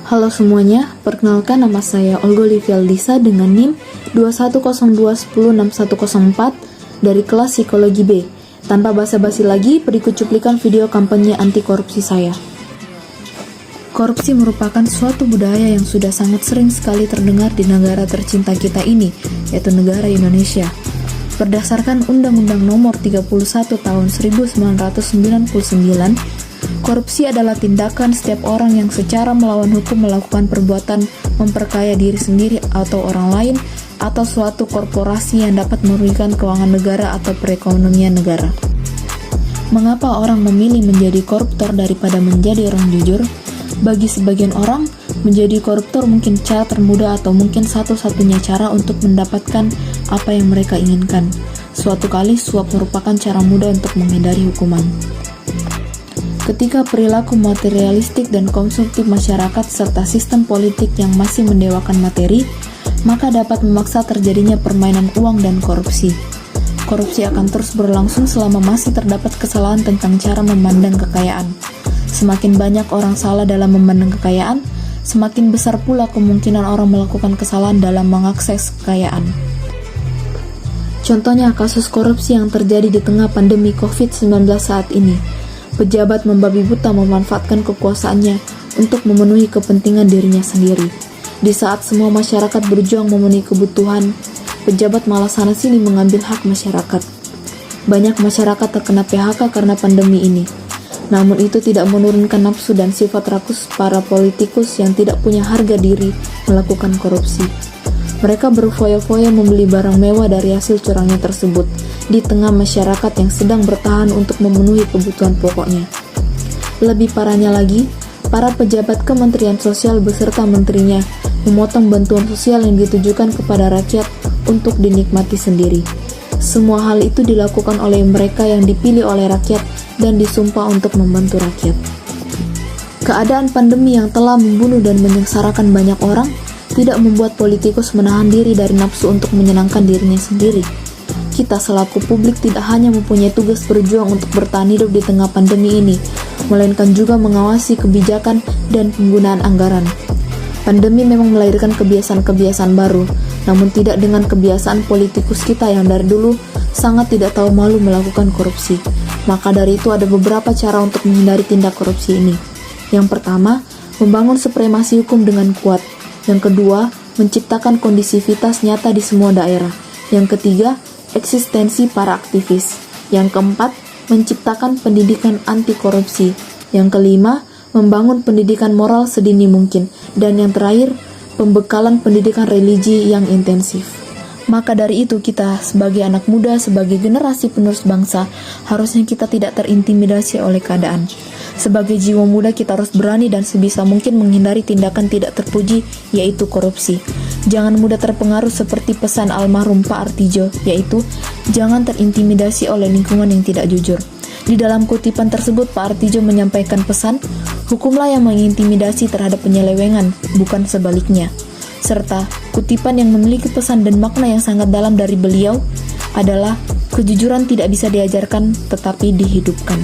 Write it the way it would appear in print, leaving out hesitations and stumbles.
Halo semuanya, perkenalkan nama saya Olga Olivia Aldisa dengan NIM 21021061104 dari kelas Psikologi B. Tanpa basa-basi lagi, berikut cuplikan video kampanye anti korupsi saya. Korupsi merupakan suatu budaya yang sudah sangat sering sekali terdengar di negara tercinta kita ini, yaitu negara Indonesia. Berdasarkan Undang-Undang Nomor 31 Tahun 1999, korupsi adalah tindakan setiap orang yang secara melawan hukum melakukan perbuatan memperkaya diri sendiri atau orang lain atau suatu korporasi yang dapat merugikan keuangan negara atau perekonomian negara. Mengapa orang memilih menjadi koruptor daripada menjadi orang jujur? Bagi sebagian orang, menjadi koruptor mungkin cara termudah atau mungkin satu-satunya cara untuk mendapatkan apa yang mereka inginkan. Suatu kali, suap merupakan cara mudah untuk menghindari hukuman. Ketika perilaku materialistik dan konsumtif masyarakat serta sistem politik yang masih mendewakan materi, maka dapat memaksa terjadinya permainan uang dan korupsi. Korupsi akan terus berlangsung selama masih terdapat kesalahan tentang cara memandang kekayaan. Semakin banyak orang salah dalam memandang kekayaan, semakin besar pula kemungkinan orang melakukan kesalahan dalam mengakses kekayaan. Contohnya kasus korupsi yang terjadi di tengah pandemi COVID-19 saat ini. Pejabat membabi buta memanfaatkan kekuasaannya untuk memenuhi kepentingan dirinya sendiri. Di saat semua masyarakat berjuang memenuhi kebutuhan, pejabat malah sana-sini mengambil hak masyarakat. Banyak masyarakat terkena PHK karena pandemi ini. Namun itu tidak menurunkan nafsu dan sifat rakus para politikus yang tidak punya harga diri melakukan korupsi. Mereka berfoya-foya membeli barang mewah dari hasil curangnya tersebut di tengah masyarakat yang sedang bertahan untuk memenuhi kebutuhan pokoknya. Lebih parahnya lagi, para pejabat Kementerian Sosial beserta menterinya memotong bantuan sosial yang ditujukan kepada rakyat untuk dinikmati sendiri. Semua hal itu dilakukan oleh mereka yang dipilih oleh rakyat dan disumpah untuk membantu rakyat. Keadaan pandemi yang telah membunuh dan menyengsarakan banyak orang tidak membuat politikus menahan diri dari nafsu untuk menyenangkan dirinya sendiri. Kita selaku publik tidak hanya mempunyai tugas berjuang untuk bertahan hidup di tengah pandemi ini, melainkan juga mengawasi kebijakan dan penggunaan anggaran. Pandemi memang melahirkan kebiasaan-kebiasaan baru, namun tidak dengan kebiasaan politikus kita yang dari dulu sangat tidak tahu malu melakukan korupsi. Maka dari itu ada beberapa cara untuk menghindari tindak korupsi ini. Yang pertama, membangun supremasi hukum dengan kuat. Yang kedua, menciptakan kondisivitas nyata di semua daerah. Yang ketiga, eksistensi para aktivis. Yang keempat, menciptakan pendidikan anti korupsi. Yang kelima, membangun pendidikan moral sedini mungkin. Dan yang terakhir, pembekalan pendidikan religi yang intensif. Maka dari itu kita sebagai anak muda, sebagai generasi penerus bangsa, harusnya kita tidak terintimidasi oleh keadaan. Sebagai jiwa muda kita harus berani dan sebisa mungkin menghindari tindakan tidak terpuji, yaitu korupsi. Jangan mudah terpengaruh seperti pesan almarhum Pak Artijo, yaitu jangan terintimidasi oleh lingkungan yang tidak jujur. Di dalam kutipan tersebut Pak Artijo menyampaikan pesan, hukumlah yang mengintimidasi terhadap penyelewengan, bukan sebaliknya. Serta kutipan yang memiliki pesan dan makna yang sangat dalam dari beliau adalah kejujuran tidak bisa diajarkan tetapi dihidupkan.